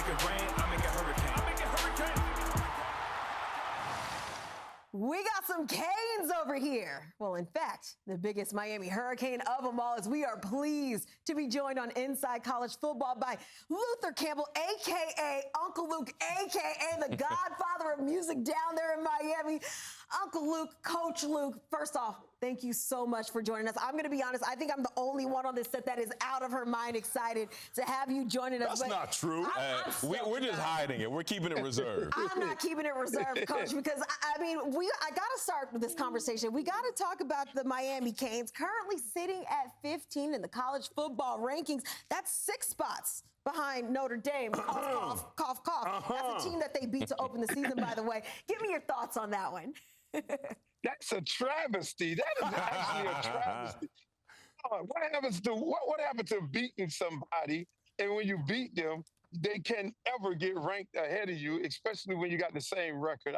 it rain, I make it hurricane. I make it hurricane. We got some Canes over here. Well, in fact, the biggest Miami hurricane of them all is we are pleased to be joined on Inside College Football by Luther Campbell, a.k.a. Uncle Luke, a.k.a. the godfather of music down there in Miami. Uncle Luke, Coach Luke, first off, thank you so much for joining us. I'm going to be honest, I think I'm the only one on this set that is out of her mind excited to have you joining us. That's not true. We're just hiding it. We're keeping it reserved. I'm not keeping it reserved, Coach, because, I got to start with this conversation. We got to talk about the Miami Canes, currently sitting at 15 in the college football rankings. That's 6 spots behind Notre Dame. Cough, cough, cough. That's a team that they beat to open the season, by the way. Give me your thoughts on that one. That's a travesty. That is actually a travesty. What happens to beating somebody, and when you beat them, they can ever get ranked ahead of you, especially when you got the same record.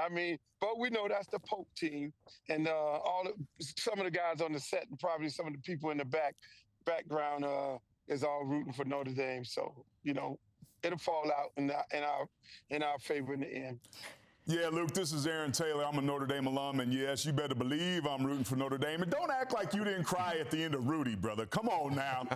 But we know that's the Pope team, and some of the guys on the set and probably some of the people in the background is all rooting for Notre Dame. So it'll fall out in our favor in the end. Yeah, Luke, this is Aaron Taylor. I'm a Notre Dame alum, and yes, you better believe I'm rooting for Notre Dame. And don't act like you didn't cry at the end of Rudy, brother. Come on now.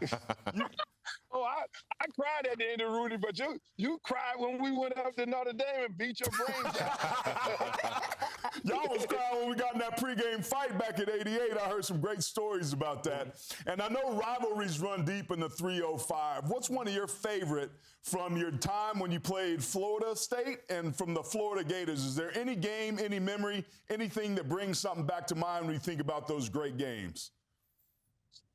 I cried at the end of Rudy, but you cried when we went up to Notre Dame and beat your brains out. Y'all was crying when we got in that pregame fight back at 88. I heard some great stories about that. And I know rivalries run deep in the 305. What's one of your favorite from your time when you played Florida State and from the Florida Gators? Is there any game, any memory, anything that brings something back to mind when you think about those great games?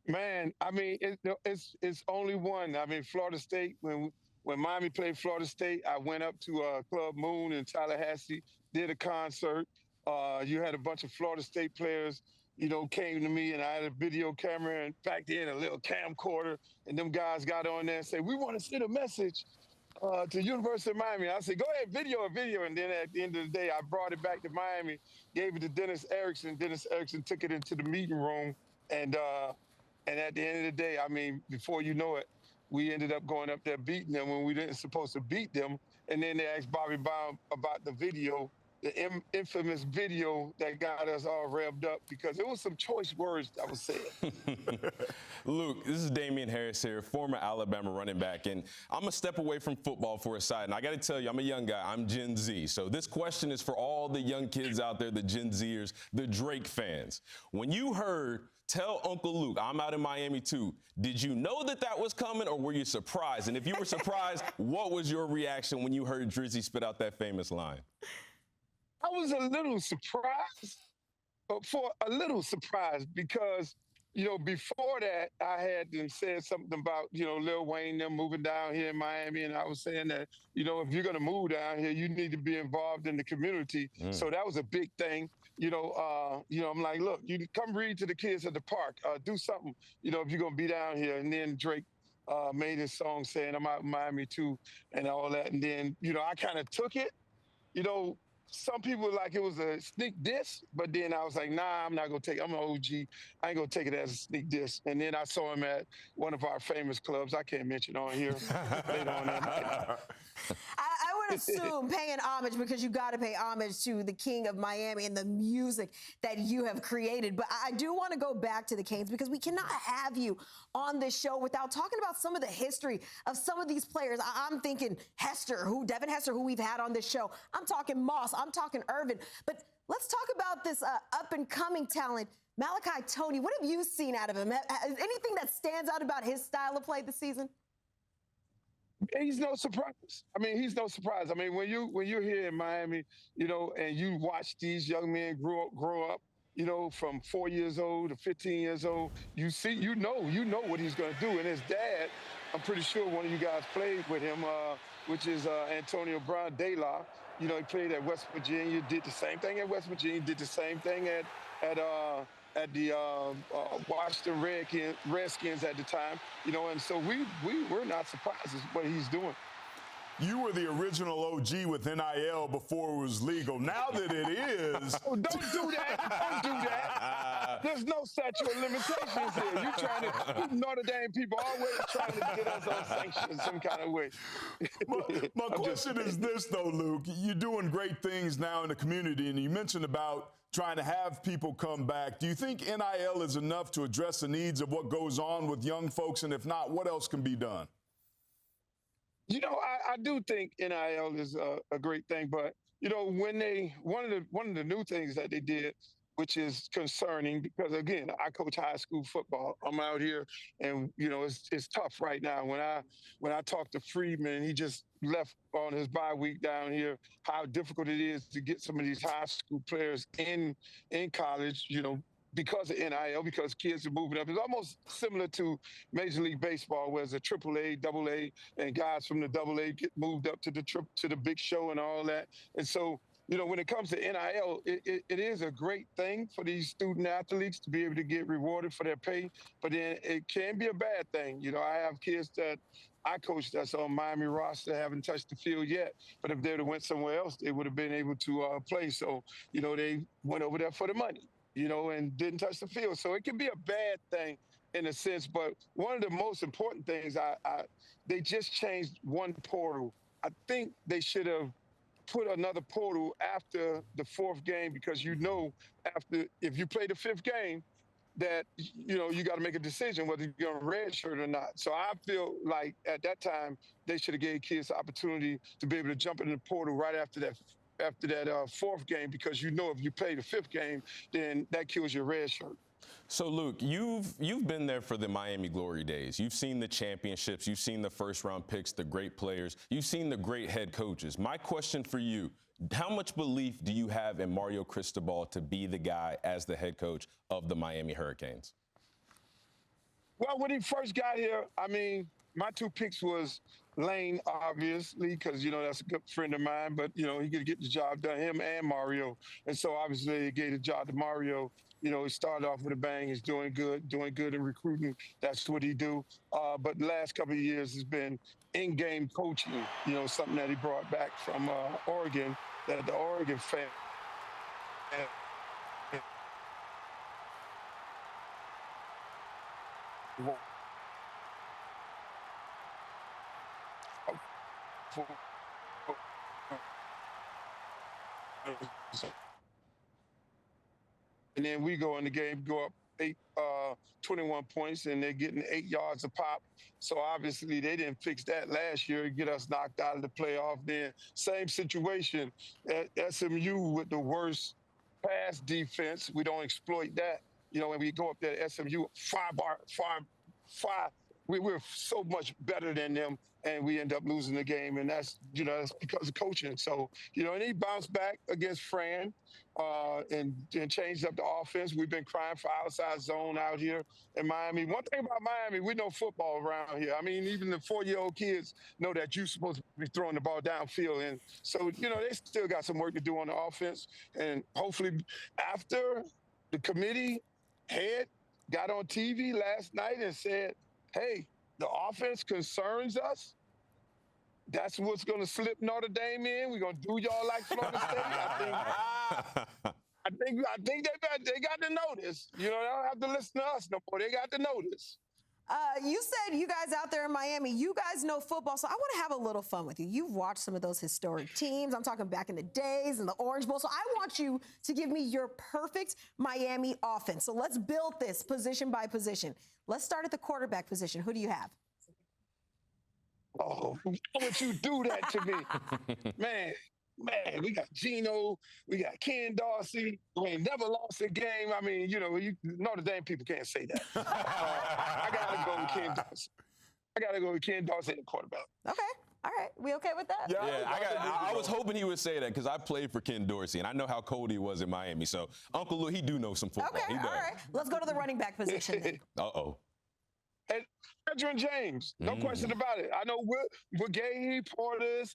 Man, it's only one. Florida State, when Miami played Florida State, I went up to Club Moon in Tallahassee, did a concert. You had a bunch of Florida State players, came to me, and I had a video camera, and back then a little camcorder, and them guys got on there and said, we want to send a message to University of Miami. I said, go ahead, video a video. And then at the end of the day, I brought it back to Miami, gave it to Dennis Erickson. Dennis Erickson took it into the meeting room, and at the end of the day, before you know it, we ended up going up there beating them when we didn't supposed to beat them. And then they asked Bobby Baum about the video, the infamous video that got us all revved up because it was some choice words that was said. Luke, this is Damian Harris here, former Alabama running back, and I'm going to step away from football for a second. And I got to tell you, I'm a young guy. I'm Gen Z. So this question is for all the young kids out there, the Gen Zers, the Drake fans. When you heard "Tell Uncle Luke I'm out in Miami too," did you know that was coming, or were you surprised? And if you were surprised, what was your reaction when you heard Drizzy spit out that famous line? I was a little surprised, because, before that, I had them said something about, Lil Wayne, them moving down here in Miami. And I was saying that, if you're going to move down here, you need to be involved in the community. So that was a big thing. I'm like, look, you come read to the kids at the park, do something, if you're going to be down here. And then Drake made his song saying, I'm out in Miami too, and all that. And then, I kind of took it, some people like it was a sneak diss, but then I was like, nah, I'm not going to take it. I'm an OG. I ain't going to take it as a sneak diss. And then I saw him at one of our famous clubs. I can't mention on here. Later on that night. I would assume paying homage, because you got to pay homage to the king of Miami and the music that you have created. But I do want to go back to the Canes, because we cannot have you on this show without talking about some of the history of some of these players. I'm thinking Devin Hester, who we've had on this show. I'm talking Moss. I'm talking Irvin. But let's talk about this up-and-coming talent, Malachi Tony. What have you seen out of him? Anything that stands out about his style of play this season? He's no surprise. He's no surprise. When you're here in Miami, and you watch these young men grow up, from 4 years old to 15 years old, you know what he's going to do. And his dad, I'm pretty sure one of you guys played with him, which is Antonio Brown De La. He played at West Virginia, did the same thing at West Virginia, did the same thing at the Washington Redskins at the time, and so we're not surprised at what he's doing. You were the original OG with NIL before it was legal. Now that it is... Oh, don't do that. Don't do that. There's no statute of limitations here. You trying to Notre Dame people always trying to get us on sanctions some kind of way. My question is this, though, Luke. You're doing great things now in the community, and you mentioned about trying to have people come back. Do you think NIL is enough to address the needs of what goes on with young folks? And if not, what else can be done? You know, I do think NIL is a great thing, but you know, when one of the new things that they did, which is concerning, because again, I coach high school football. I'm out here, and you know, it's tough right now. When I talk to Friedman, he just left on his bye week down here. How difficult it is to get some of these high school players in college. You know, because of NIL, because kids are moving up. It's almost similar to Major League Baseball, where it's a AAA, AA, and guys from the AA get moved up to the big show and all that. And so, you know, when it comes to NIL, it is a great thing for these student athletes to be able to get rewarded for their pay, but then it can be a bad thing. You know, I have kids that I coach that's on Miami roster, haven't touched the field yet, but if they would have went somewhere else, they would have been able to play. So, you know, they went over there for the money, you know, and didn't touch the field. So it can be a bad thing in a sense, but one of the most important things, they just changed one portal. I think they should have put another portal after the fourth game, because you know, if you play the fifth game, that, you know, you got to make a decision whether you're going to redshirt or not. So I feel like at that time, they should have gave kids the opportunity to be able to jump in the portal right after that fourth game, because you know if you play the fifth game, then that kills your red shirt. So, Luke, you've been there for the Miami Glory days. You've seen the championships. You've seen the first-round picks, the great players. You've seen the great head coaches. My question for you, how much belief do you have in Mario Cristobal to be the guy as the head coach of the Miami Hurricanes? Well, when he first got here, I mean, my two picks was Lane, obviously, because, you know, that's a good friend of mine, but, you know, he could get the job done, him and Mario. And so, obviously, he gave the job to Mario. You know, he started off with a bang. He's doing good in recruiting. That's what he do. But the last couple of years has been in-game coaching, you know, something that he brought back from Oregon, that the Oregon fan. And then we go in the game, go up 21 points, and they're getting 8 yards a pop. So obviously they didn't fix that last year, get us knocked out of the playoff. Then same situation at SMU with the worst pass defense. We don't exploit that. You know, when we go up there at SMU, we're so much better than them, and we end up losing the game, and that's, you know, that's because of coaching. So, you know, and he bounced back against Fran and changed up the offense. We've been crying for outside zone out here in Miami. One thing about Miami, we know football around here. I mean, even the 4-year-old kids know that you're supposed to be throwing the ball downfield. And so, you know, they still got some work to do on the offense. And hopefully after the committee head got on TV last night and said, hey, the offense concerns us, that's what's going to slip Notre Dame in. We're going to do y'all like Florida State. I think they got the notice. You know, they don't have to listen to us no more. They got the notice. You said you guys out there in Miami, you guys know football, so I want to have a little fun with you. You've watched some of those historic teams. I'm talking back in the days and the Orange Bowl. So I want you to give me your perfect Miami offense. So let's build this position by position. Let's start at the quarterback position. Who do you have? Oh, why would you do that to me? Man, we got Geno, we got Ken Dorsey. We ain't never lost a game. I mean, you know, Notre Dame people can't say that. I got to go with Ken Dorsey. The quarterback. Okay. All right. We okay with that? Yeah, I was hoping he would say that, because I played for Ken Dorsey, and I know how cold he was in Miami. So, Uncle Lou, he do know some football. Okay, he does. all right. Let's go to the running back position then. Uh-oh. And Edgerrin James, no question about it. I know we're Gay Porters,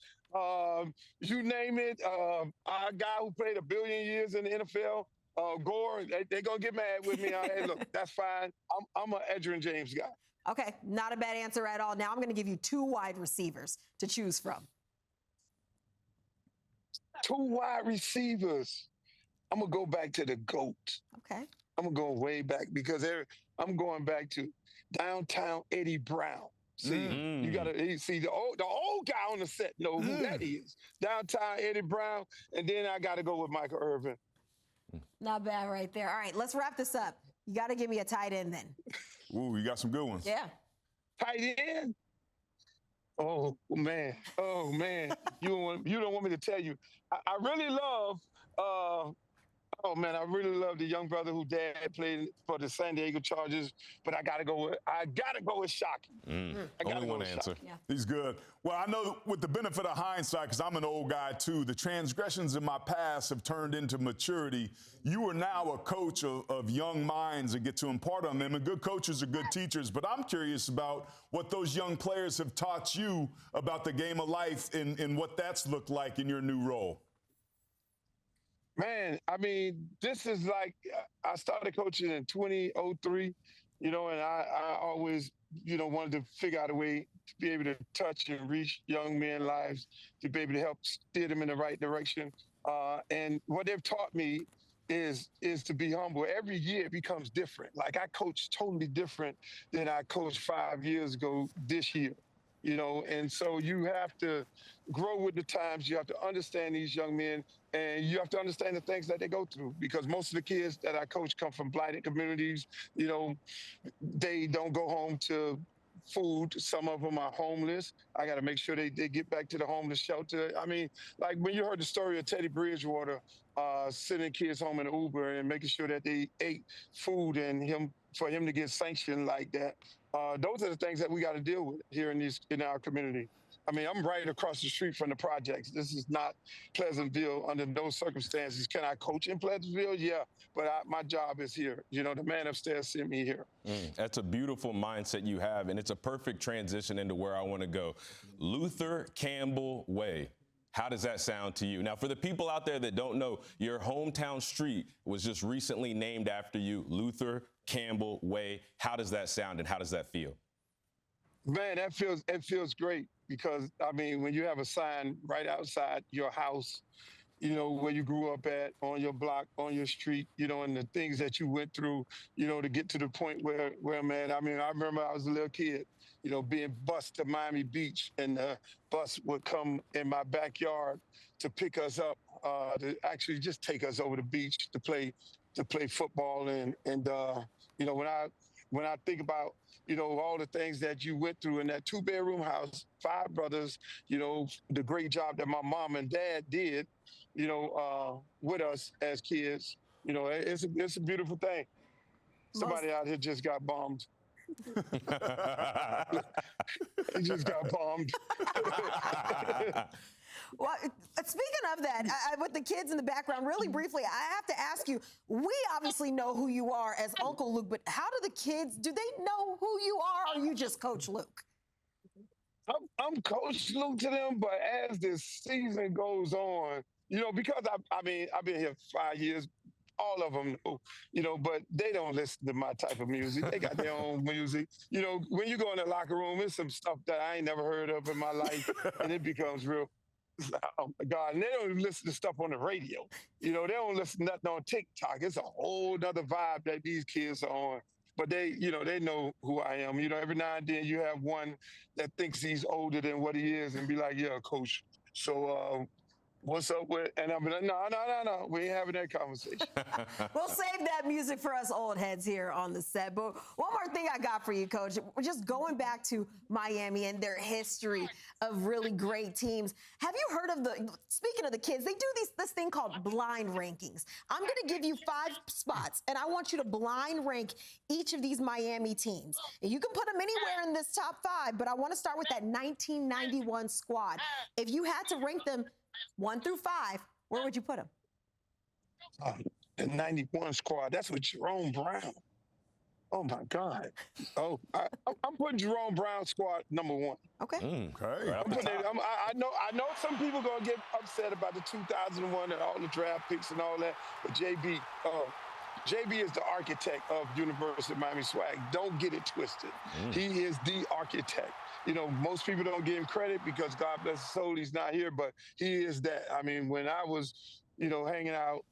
you name it. Our guy who played 1 billion years in the NFL, Gore, they going to get mad with me. Hey, look, that's fine. I'm an Edgerrin James guy. Okay, not a bad answer at all. Now I'm going to give you 2 wide receivers to choose from. 2 wide receivers. I'm going to go back to the GOAT. Okay. I'm going way back because I'm going back to downtown Eddie Brown. See, you gotta see the old guy on the set know who that is. Downtown Eddie Brown, and then I gotta go with Michael Irvin. Not bad right there. All right, let's wrap this up. You got to give me a tight end then. Ooh, you got some good ones. Yeah. Tight end. Oh man, you don't want me to tell you. I really love. Oh man, I really love the young brother who dad played for the San Diego Chargers, but I gotta go with Shockey. Only one answer. Yeah. He's good. Well, I know with the benefit of hindsight, because I'm an old guy too, the transgressions in my past have turned into maturity. You are now a coach of young minds and get to impart on them. And good coaches are good teachers. But I'm curious about what those young players have taught you about the game of life and what that's looked like in your new role. Man, I mean, this is like I started coaching in 2003, and I always, wanted to figure out a way to be able to touch and reach young men's lives, to be able to help steer them in the right direction. And what they've taught me is to be humble. Every year it becomes different. Like I coach totally different than I coached 5 years ago this year. And so you have to grow with the times. You have to understand these young men, and you have to understand the things that they go through, because most of the kids that I coach come from blighted communities. They don't go home to food. Some of them are homeless. I got to make sure they get back to the homeless shelter. I mean, like when you heard the story of Teddy Bridgewater sending kids home in an Uber and making sure that they ate food, and for him to get sanctioned like that. Those are the things that we got to deal with here in our community. I mean, I'm right across the street from the projects. This is not Pleasantville under those circumstances. Can I coach in Pleasantville? Yeah, but my job is here. The man upstairs sent me here. That's a beautiful mindset you have, and it's a perfect transition into where I want to go. Luther Campbell Way. How does that sound to you? Now, for the people out there that don't know, your hometown street was just recently named after you, Luther Campbell Way. How does that sound and how does that feel? Man, it feels great, because, I mean, when you have a sign right outside your house, where you grew up at, on your block, on your street, and the things that you went through, to get to the point where, man, I mean, I remember I was a little kid, being bused to Miami Beach, and the bus would come in my backyard to pick us up, to actually just take us over the beach to play football. And when I think about, all the things that you went through in that 2-bedroom house, 5 brothers, the great job that my mom and dad did, with us as kids, it's a beautiful thing. Somebody out here just got bombed. He just got bombed. Well, speaking of that, with the kids in the background, really briefly, I have to ask you, we obviously know who you are as Uncle Luke, but how do the kids, do they know who you are, or are you just Coach Luke? I'm Coach Luke to them, but as this season goes on, because I've been here 5 years, all of them know, but they don't listen to my type of music. They got their own music. When you go in the locker room, it's some stuff that I ain't never heard of in my life, and it becomes real. Oh my God. And they don't even listen to stuff on the radio. They don't listen to nothing on TikTok. It's a whole nother vibe that these kids are on. But they know who I am. Every now and then you have one that thinks he's older than what he is and be like, yeah, coach. So what's up with, and I'm like, no, we ain't having that conversation. We'll save that music for us old heads here on the set. But one more thing I got for you, Coach. We're just going back to Miami and their history of really great teams. Have you heard of speaking of the kids, they do this thing called blind rankings. I'm going to give you 5 spots, and I want you to blind rank each of these Miami teams. And you can put them anywhere in this top 5, but I want to start with that 1991 squad. If you had to rank them 1 through 5, where would you put him? The 91 squad, that's with Jerome Brown. Oh, my God. Oh, I'm putting Jerome Brown squad number 1. Okay. Okay. I know some people going to get upset about the 2001 and all the draft picks and all that, but JB is the architect of University of Miami swag. Don't get it twisted. He is the architect. Most people don't give him credit because God bless his soul, he's not here, but he is that. I mean, when I was hanging out,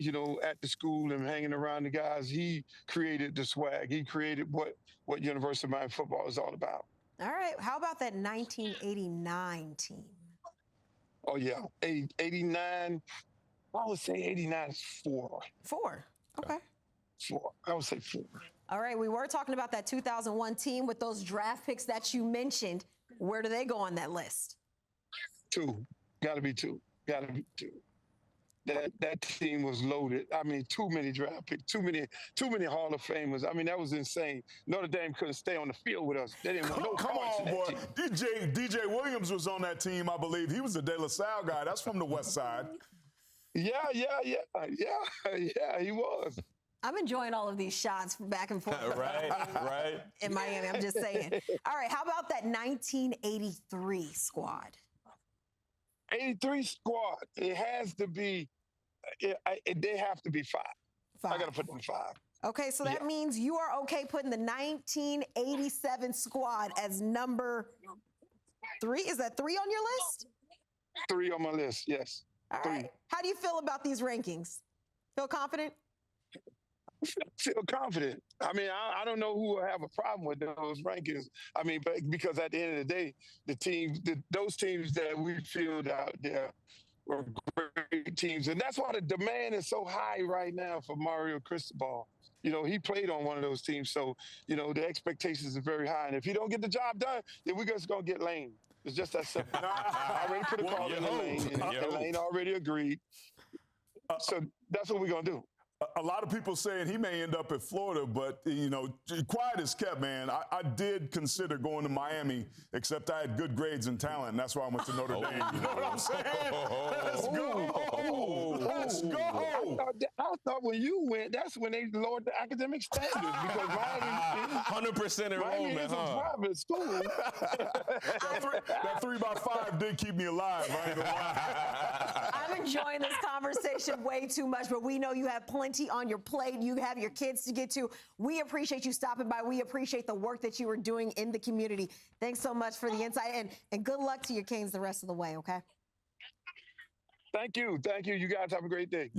at the school and hanging around the guys. He created the swag. He created what University of Miami football is all about. All right. How about that 1989 team? Oh, yeah. 89, I would say 89 is 4. 4. Okay. 4. I would say 4. All right. We were talking about that 2001 team with those draft picks that you mentioned. Where do they go on that list? 2. Got to be 2. Got to be 2. That team was loaded. I mean, too many draft picks, too many Hall of Famers. I mean, that was insane. Notre Dame couldn't stay on the field with us. They didn't want no Come parts on, of boy. that team. DJ Williams was on that team, I believe. He was a De La Salle guy. That's from the West Side. Yeah, he was. I'm enjoying all of these shots back and forth. Right. In Miami, I'm just saying. All right, how about that 1983 squad? 83 squad. It has to be. They have to be 5. 5. I got to put them 5. Okay, so that means you are okay putting the 1987 squad as number 3. Is that 3 on your list? 3 on my list. Yes. All 3. right. How do you feel about these rankings? Feel confident? Feel confident. I mean, I don't know who will have a problem with those rankings. I mean, but because at the end of the day, those teams that we filled out there were great teams, and that's why the demand is so high right now for Mario Cristobal. He played on one of those teams, so the expectations are very high. And if he don't get the job done, then we're just gonna get Lane. It's just that simple. I already put a call in Lane, and Lane already agreed. So that's what we're gonna do. A lot of people saying he may end up at Florida, but, quiet as kept, man. I did consider going to Miami, except I had good grades and talent, and that's why I went to Notre Dame. You know what I'm saying? Let's go. Let's go. I thought when you went, that's when they lowered the academic standards because Miami 100% enrollment, is a private school. that 3x5 did keep me alive. I ain't gonna lie. I'm enjoying this conversation way too much, but we know you have plenty on your plate. You have your kids to get to. We appreciate you stopping by. We appreciate the work that you are doing in the community. Thanks so much for the insight, and good luck to your Canes the rest of the way, okay? Thank you. You guys have a great day.